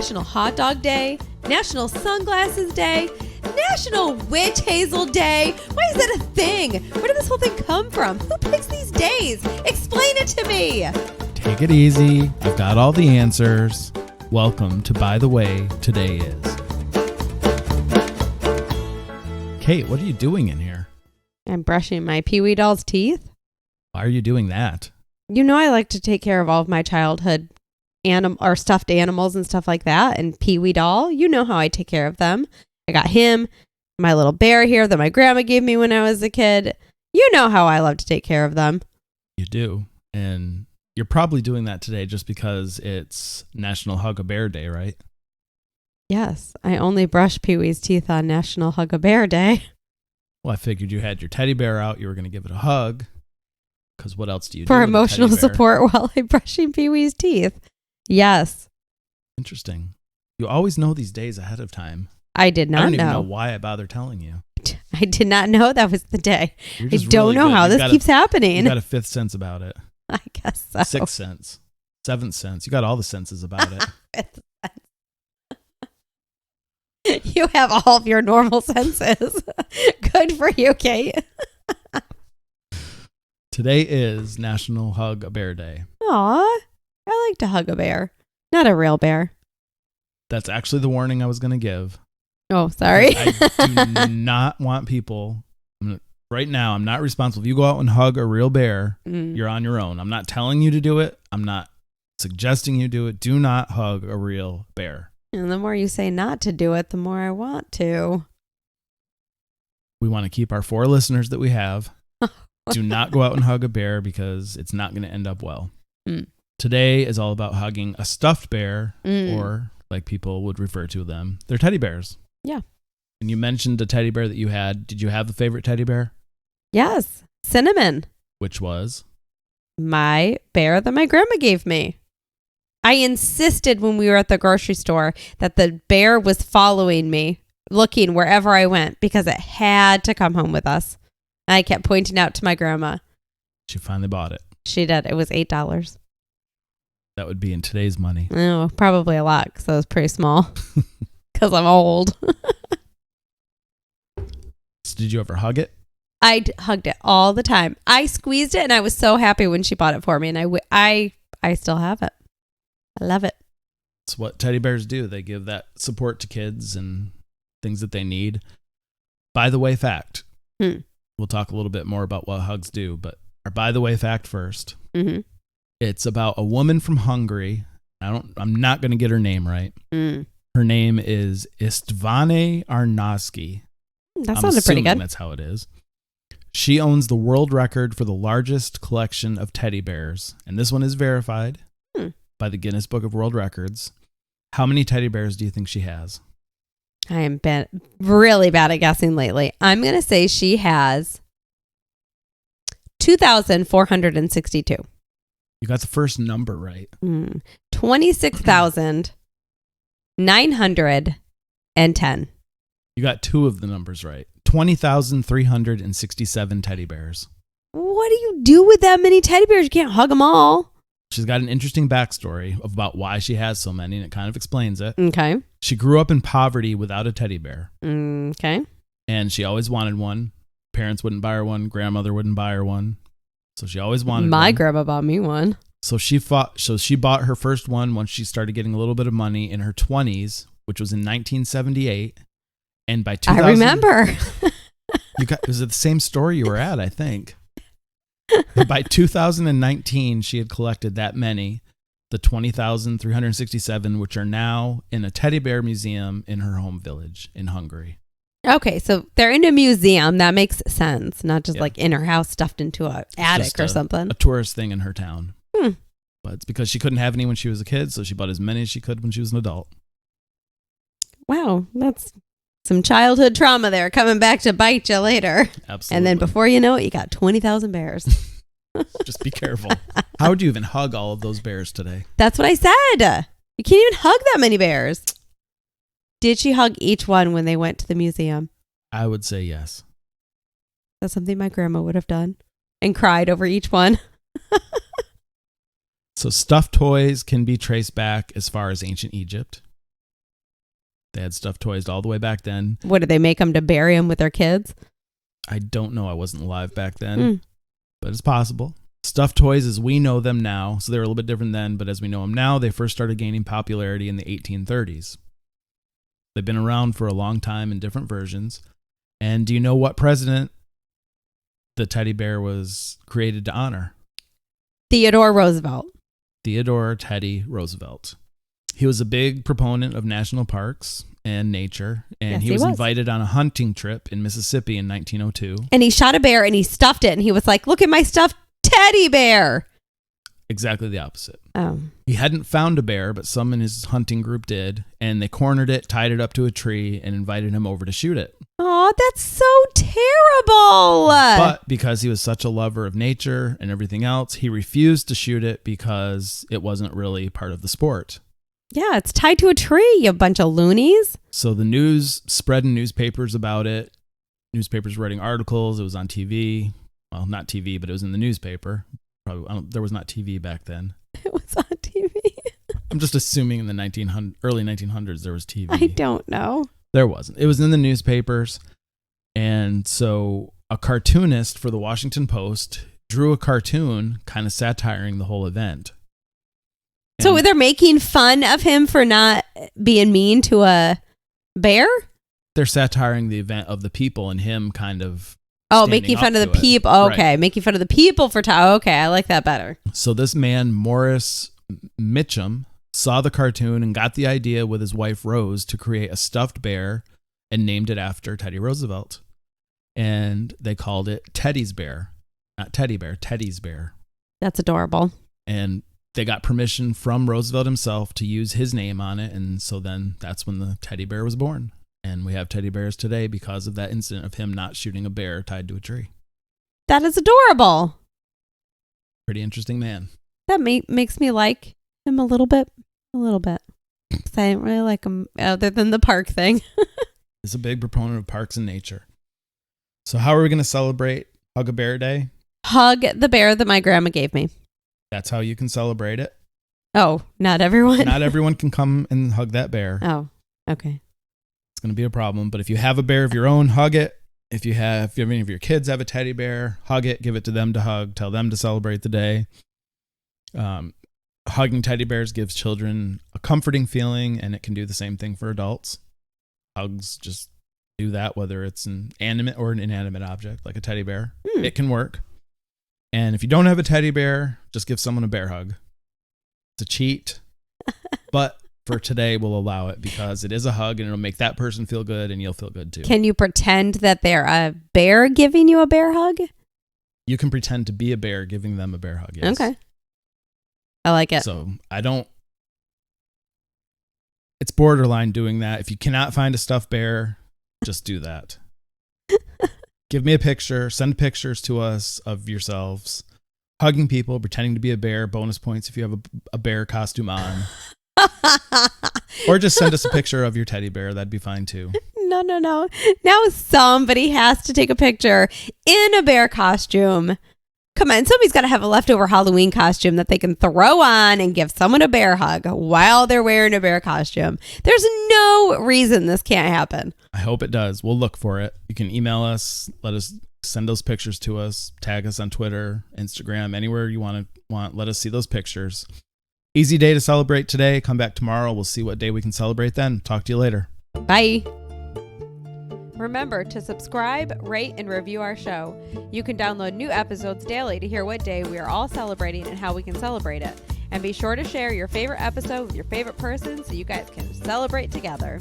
National Hot Dog Day, National Sunglasses Day, National Witch Hazel Day. Why is that a thing? Where did this whole thing come from? Who picks these days? Explain it to me. Take it easy. I've got all the answers. Welcome to By the Way Today Is. Kate, what are you doing in here? I'm brushing my Pee-wee doll's teeth. Why are you doing that? You know I like to take care of all of my childhood or stuffed animals and stuff like that. And Pee-wee doll, you know how I take care of them. I got him, my little bear here that my grandma gave me when I was a kid. You know how I love to take care of them. You do. And you're probably doing that today just because it's National Hug a Bear Day, right? Yes, I only brush Pee-wee's teeth on National Hug a Bear Day. Well, I figured you had your teddy bear out. You were going to give it a hug. Because what else do you do? For emotional support while I'm brushing Pee-wee's teeth. Yes. Interesting. You always know these days ahead of time. I did not know. I don't even know why I bother telling you. I did not know that was the day. I don't know how this keeps happening. You got a fifth sense about it. I guess so. Sixth sense. Seventh sense. You got all the senses about it. You have all of your normal senses. Good for you, Kate. Today is National Hug a Bear Day. Aw, I like to hug a bear. Not a real bear. That's actually the warning I was going to give. Oh, sorry. I do not want people... Right now, I'm not responsible. If you go out and hug a real bear, you're on your own. I'm not telling you to do it. I'm not suggesting you do it. Do not hug a real bear. And the more you say not to do it, the more I want to. We want to keep our 4 listeners that we have. Do not go out and hug a bear because it's not going to end up well. Today is all about hugging a stuffed bear, or like people would refer to them, they're teddy bears. Yeah. And you mentioned a teddy bear that you had. Did you have a favorite teddy bear? Yes. Cinnamon. Which was? My bear that my grandma gave me. I insisted when we were at the grocery store that the bear was following me, looking wherever I went because it had to come home with us. And I kept pointing out to my grandma. She finally bought it. She did. It was $8. That would be in today's money. Oh, probably a lot because I was pretty small because I'm old. So did you ever hug it? I hugged it all the time. I squeezed it and I was so happy when she bought it for me. And I still have it. I love it. It's what teddy bears do. They give that support to kids and things that they need. By the way, fact. We'll talk a little bit more about what hugs do, but our by the way fact first. It's about a woman from Hungary. I'm not going to get her name right. Her name is Istvane Arnauski. That sounded pretty good. That's how it is. She owns the world record for the largest collection of teddy bears, and this one is verified by the Guinness Book of World Records. How many teddy bears do you think she has? I am really bad at guessing lately. I'm going to say she has 2,462. You got the first number right. 26,910. You got 2 of the numbers right. 20,367 teddy bears. What do you do with that many teddy bears? You can't hug them all. She's got an interesting backstory about why she has so many, and it kind of explains it. Okay. She grew up in poverty without a teddy bear. Okay. And she always wanted one. Parents wouldn't buy her one. Grandmother wouldn't buy her one. So she always wanted one. My grandma bought me one. So she bought her first one once she started getting a little bit of money in her 20s, which was in 1978. And by 2000, I remember. It was at the same store you were at, I think. By 2019, she had collected that many, the 20,367, which are now in a teddy bear museum in her home village in Hungary. Okay, so they're in a museum. That makes sense. Not just like in her house stuffed into an attic or something. A tourist thing in her town. But it's because she couldn't have any when she was a kid, so she bought as many as she could when she was an adult. Wow, that's some childhood trauma there coming back to bite you later. Absolutely. And then before you know it, you got 20,000 bears. Just be careful. How would you even hug all of those bears today? That's what I said. You can't even hug that many bears. Did she hug each one when they went to the museum? I would say yes. That's something my grandma would have done and cried over each one. So stuffed toys can be traced back as far as ancient Egypt. They had stuffed toys all the way back then. What, did they make them to bury them with their kids? I don't know. I wasn't alive back then, but it's possible. Stuffed toys as we know them now, so they're a little bit different then, but as we know them now, they first started gaining popularity in the 1830s. They've been around for a long time in different versions. And do you know what president the teddy bear was created to honor? Theodore Roosevelt. Theodore Teddy Roosevelt. He was a big proponent of national parks and nature, and Yes, he he was was. invited on a hunting trip in Mississippi in 1902. And he shot a bear and he stuffed it. And he was like, look at my stuffed teddy bear. Exactly the opposite. Oh. He hadn't found a bear, but some in his hunting group did, and they cornered it, tied it up to a tree, and invited him over to shoot it. Oh, that's so terrible. But because he was such a lover of nature and everything else, he refused to shoot it because it wasn't really part of the sport. Yeah, it's tied to a tree, you bunch of loonies. So the news spread in newspapers about it. Newspapers writing articles. It was on TV. Well, not TV, but it was in the newspaper. Probably there was not TV back then. It was on TV. I'm just assuming in the early 1900s there was TV. I don't know. There wasn't. It was in the newspapers. And so a cartoonist for the Washington Post drew a cartoon kind of satiring the whole event. So And they're making fun of him for not being mean to a bear? they're satiring the event of the people and him kind of Oh, standing making up fun of to the it. people. Right. Okay, making fun of the people for okay, I like that better. So this man, Morris Mitchum, saw the cartoon and got the idea with his wife Rose to create a stuffed bear and named it after Teddy Roosevelt. And they called it Teddy's Bear. Not Teddy Bear, Teddy's Bear. That's adorable. And they got permission from Roosevelt himself to use his name on it. And so then that's when the teddy bear was born. And we have teddy bears today because of that incident of him not shooting a bear tied to a tree. That is adorable. Pretty interesting man. That makes me like him a little bit. A little bit. 'Cause I didn't really like him other than the park thing. He's a big proponent of parks and nature. So how are we going to celebrate Hug a Bear Day? Hug the bear that my grandma gave me. That's how you can celebrate it. Oh, not everyone? Not everyone can come and hug that bear. Oh, okay. It's going to be a problem. But if you have a bear of your own, hug it. If any of your kids have a teddy bear, hug it, give it to them to hug, tell them to celebrate the day. Hugging teddy bears gives children a comforting feeling, and it can do the same thing for adults. Hugs just do that, whether it's an animate or an inanimate object, like a teddy bear. It can work. And if you don't have a teddy bear, just give someone a bear hug. It's a cheat, but for today, we'll allow it because it is a hug and it'll make that person feel good and you'll feel good too. Can you pretend that they're a bear giving you a bear hug? You can pretend to be a bear giving them a bear hug. Yes. Okay. I like it. So it's borderline doing that. If you cannot find a stuffed bear, just do that. Give me a picture, send pictures to us of yourselves hugging people, pretending to be a bear. Bonus points if you have a bear costume on. Or just send us a picture of your teddy bear. That'd be fine too. No. Now somebody has to take a picture in a bear costume. Come on, somebody's got to have a leftover Halloween costume that they can throw on and give someone a bear hug while they're wearing a bear costume. There's no reason this can't happen. I hope it does. We'll look for it. You can email us. Let us send those pictures to us. Tag us on Twitter, Instagram, anywhere you want. Let us see those pictures. Easy day to celebrate today. Come back tomorrow. We'll see what day we can celebrate then. Talk to you later. Bye. Remember to subscribe, rate, and review our show. You can download new episodes daily to hear what day we are all celebrating and how we can celebrate it. And be sure to share your favorite episode with your favorite person so you guys can celebrate together.